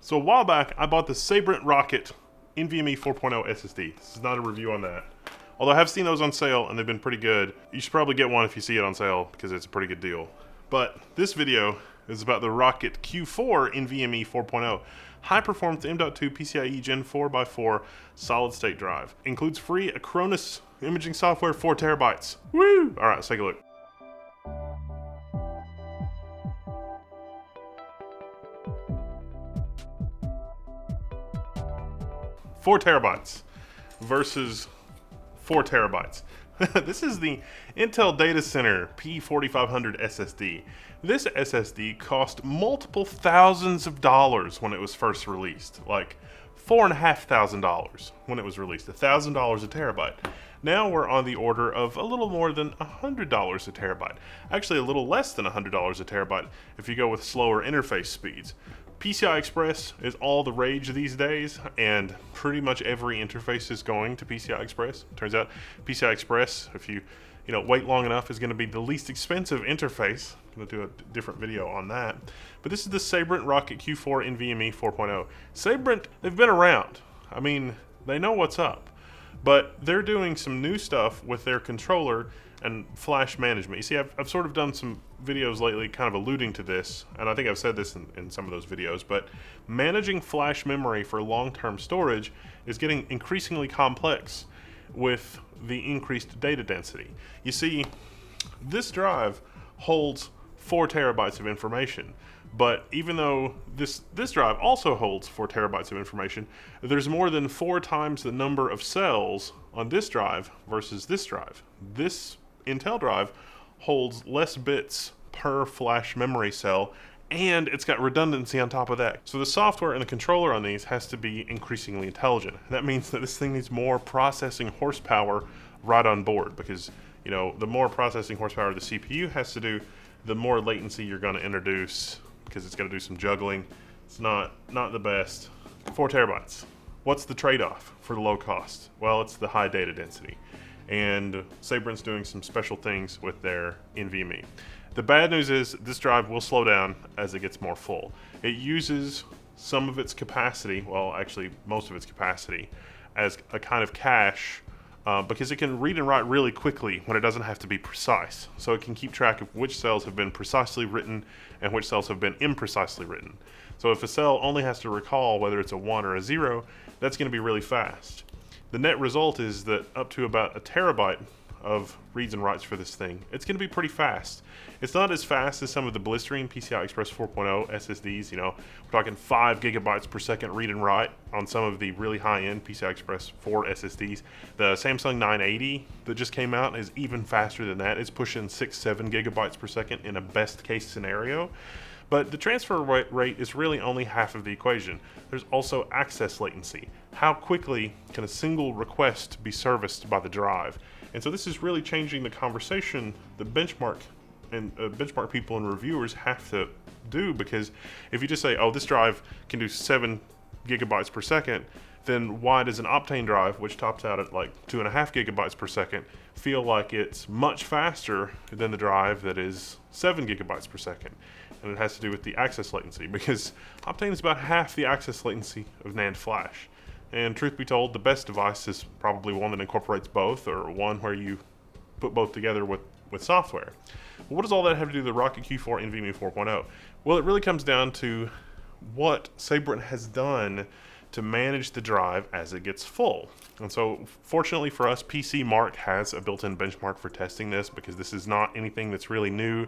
So a while back, I bought the Sabrent Rocket NVMe 4.0 SSD. This is not a review on that. Although I have seen those on sale and they've been pretty good. You should probably get one if you see it on sale because it's a pretty good deal. But this video is about the Rocket Q4 NVMe 4.0 high-performance M.2 PCIe Gen 4x4 solid-state drive. Includes free Acronis imaging software, 4 terabytes. Woo! All right, let's take a look. Four terabytes versus 4 terabytes. This is the Intel Data Center P4500 SSD. This SSD cost multiple thousands of dollars when it was first released, like $4,500 when it was released, $1,000 a terabyte. Now we're on the order of a little more than $100 a terabyte. Actually, a little less than $100 a terabyte if you go with slower interface speeds. PCI Express is all the rage these days, and pretty much every interface is going to PCI Express. Turns out PCI Express, if you wait long enough, is going to be the least expensive interface. I'm going to do a different video on that. But this is the Sabrent Rocket Q4 NVMe 4.0. Sabrent, they've been around. I mean, they know what's up. But they're doing some new stuff with their controller and flash management. You see, I've sort of done some videos lately kind of alluding to this, and I think I've said this in some of those videos, but managing flash memory for long-term storage is getting increasingly complex with the increased data density. You see, this drive holds 4 terabytes of information, but even though this drive also holds 4 terabytes of information, there's more than 4 times the number of cells on this drive versus this drive. This Intel drive holds less bits per flash memory cell, and it's got redundancy on top of that. So the software and the controller on these has to be increasingly intelligent. That means that this thing needs more processing horsepower right on board, because the more processing horsepower the CPU has to do, the more latency you're going to introduce, because it's got to do some juggling. It's not the best. 4 terabytes. What's the trade-off for the low cost? Well, it's the high data density. And Sabrent's doing some special things with their NVMe. The bad news is this drive will slow down as it gets more full. It uses some of its capacity, well, actually most of its capacity, as a kind of cache because it can read and write really quickly when it doesn't have to be precise. So it can keep track of which cells have been precisely written and which cells have been imprecisely written. So if a cell only has to recall whether it's a 1 or a 0, that's going to be really fast. The net result is that up to about a terabyte of reads and writes for this thing, it's going to be pretty fast. It's not as fast as some of the blistering PCI Express 4.0 SSDs. We're talking 5 gigabytes per second read and write on some of the really high-end PCI Express 4 SSDs. The Samsung 980 that just came out is even faster than that. It's pushing 6-7 gigabytes per second in a best-case scenario. But the transfer rate is really only half of the equation. There's also access latency. How quickly can a single request be serviced by the drive? And so this is really changing the conversation the benchmark people and reviewers have to do, because if you just say, oh, this drive can do 7 gigabytes per second, then why does an Optane drive, which tops out at like 2.5 gigabytes per second, feel like it's much faster than the drive that is 7 gigabytes per second? And it has to do with the access latency, because Optane is about half the access latency of NAND flash. And truth be told, the best device is probably one that incorporates both, or one where you put both together with software. But what does all that have to do with the Rocket Q4 NVMe 4.0? Well, it really comes down to what Sabrent has done to manage the drive as it gets full. And so fortunately for us, PC Mark has a built-in benchmark for testing this, because this is not anything that's really new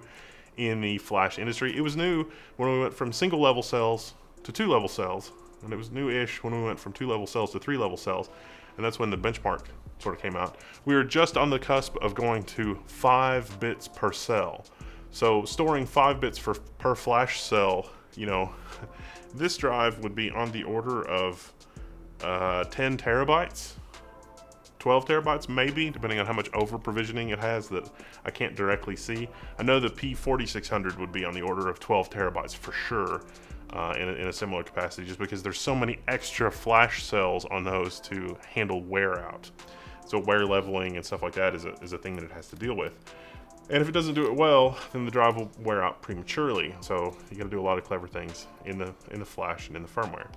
in the flash industry. It was new when we went from single level cells to 2 level cells, and it was new-ish when we went from 2 level cells to 3 level cells, and that's when the benchmark sort of came out. We were just on the cusp of going to 5 bits per cell. So storing 5 bits per flash cell, this drive would be on the order of 10 terabytes, 12 terabytes maybe, depending on how much over provisioning it has that I can't directly see. I know the P4600 would be on the order of 12 terabytes for sure, in a similar capacity, just because there's so many extra flash cells on those to handle wear out. So wear leveling and stuff like that is a thing that it has to deal with. And if it doesn't do it well, then the drive will wear out prematurely. So you got to do a lot of clever things in the flash and in the firmware.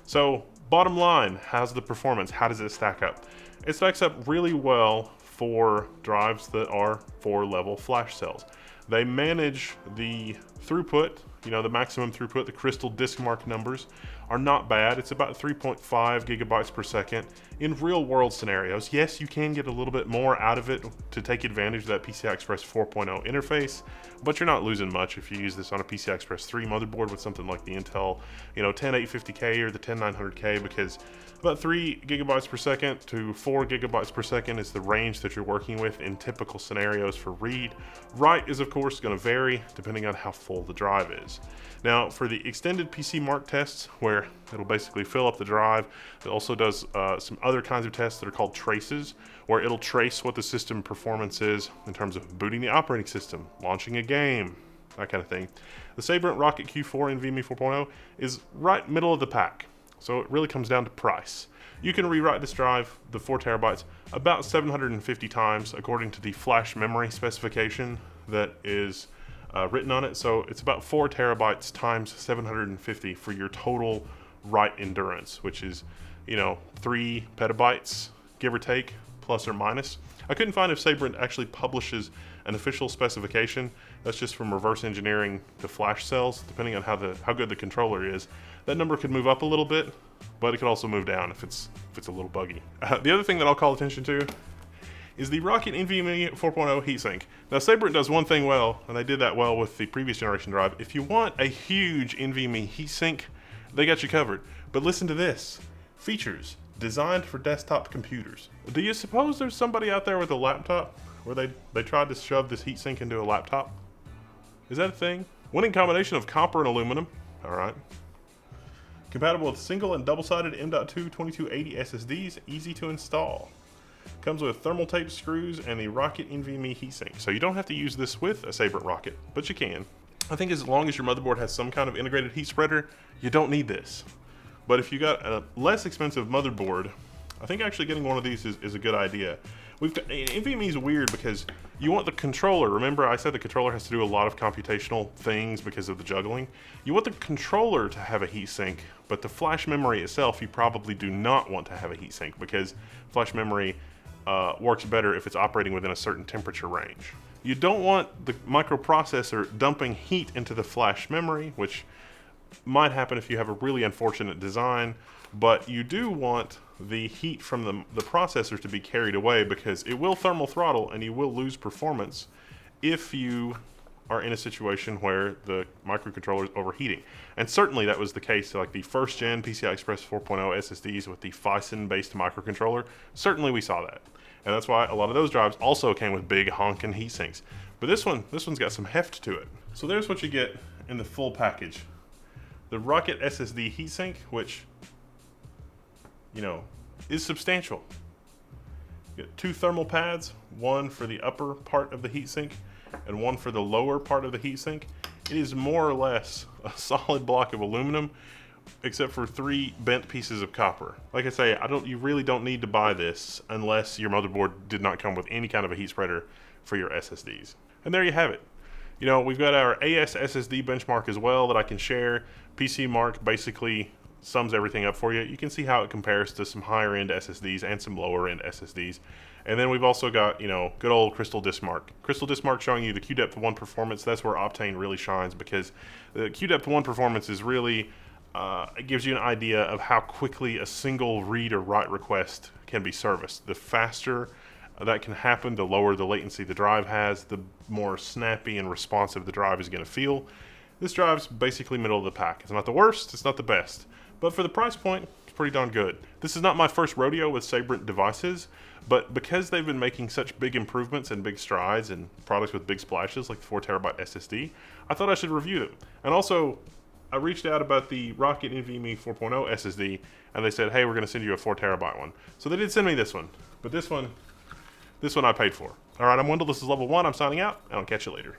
So bottom line, how's the performance? How does it stack up? It stacks up really well for drives that are 4-level flash cells. They manage the throughput, the maximum throughput. The crystal disk mark numbers are not bad. It's about 3.5 gigabytes per second in real world scenarios. Yes, you can get a little bit more out of it to take advantage of that PCI Express 4.0 interface, but you're not losing much if you use this on a PCI Express 3 motherboard with something like the Intel, 10850K or the 10900K, because about 3 gigabytes per second to 4 gigabytes per second is the range that you're working with in typical scenarios for read. Write is of course going to vary depending on how full the drive is. Now for the extended PC mark tests, where it'll basically fill up the drive, it also does some other kinds of tests that are called traces, where it'll trace what the system performance is in terms of booting the operating system, launching a game, that kind of thing. The Sabrent Rocket Q4 NVMe 4.0 is right middle of the pack. So it really comes down to price. You can rewrite this drive, the 4 terabytes, about 750 times according to the flash memory specification that is written on it. So it's about 4 terabytes times 750 for your total write endurance, which is, 3 petabytes, give or take, plus or minus. I couldn't find if Sabrent actually publishes an official specification. That's just from reverse engineering the flash cells, depending on how good the controller is. That number could move up a little bit, but it could also move down if it's a little buggy. The other thing that I'll call attention to is the Rocket NVMe 4.0 heatsink. Now Sabrent does one thing well, and they did that well with the previous generation drive. If you want a huge NVMe heatsink, they got you covered. But listen to this. Features designed for desktop computers. Do you suppose there's somebody out there with a laptop where they tried to shove this heatsink into a laptop? Is that a thing? Winning combination of copper and aluminum. All right. Compatible with single and double-sided M.2 2280 SSDs, easy to install. Comes with thermal tape screws and the Rocket NVMe heatsink. So you don't have to use this with a Sabrent Rocket, but you can. I think as long as your motherboard has some kind of integrated heat spreader, you don't need this. But if you got a less expensive motherboard, I think actually getting one of these is a good idea. NVMe is weird because you want the controller. Remember I said the controller has to do a lot of computational things because of the juggling. You want the controller to have a heatsink, but the flash memory itself you probably do not want to have a heatsink because flash memory works better if it's operating within a certain temperature range. You don't want the microprocessor dumping heat into the flash memory, which might happen if you have a really unfortunate design, but you do want the heat from the processor to be carried away because it will thermal throttle and you will lose performance if you are in a situation where the microcontroller is overheating. And certainly that was the case like the first gen PCI Express 4.0 SSDs with the FISON based microcontroller. Certainly we saw that. And that's why a lot of those drives also came with big honking heat sinks. But this one's got some heft to it. So there's what you get in the full package. The Rocket SSD heatsink, which, is substantial. You get 2 thermal pads, one for the upper part of the heatsink and one for the lower part of the heatsink. It is more or less a solid block of aluminum, except for 3 bent pieces of copper. Like I say, you really don't need to buy this unless your motherboard did not come with any kind of a heat spreader for your SSDs. And there you have it. We've got our AS SSD benchmark as well that I can share. PC Mark basically sums everything up for you. You can see how it compares to some higher end SSDs and some lower end SSDs. And then we've also got, good old Crystal Disk Mark. Crystal Disk Mark showing you the QDepth 1 performance. That's where Optane really shines because the QDepth 1 performance is really, it gives you an idea of how quickly a single read or write request can be serviced. The faster that can happen, the lower the latency the drive has, the more snappy and responsive the drive is going to feel. This drive's basically middle of the pack. It's not the worst, it's not the best. But for the price point, it's pretty darn good. This is not my first rodeo with Sabrent devices, but because they've been making such big improvements and big strides and products with big splashes like the 4 terabyte SSD, I thought I should review them. And also, I reached out about the Rocket NVMe 4.0 SSD, and they said, hey, we're going to send you a 4 terabyte one. So they did send me this one, but this one I paid for. All right, I'm Wendell, this is Level 1, I'm signing out, and I'll catch you later.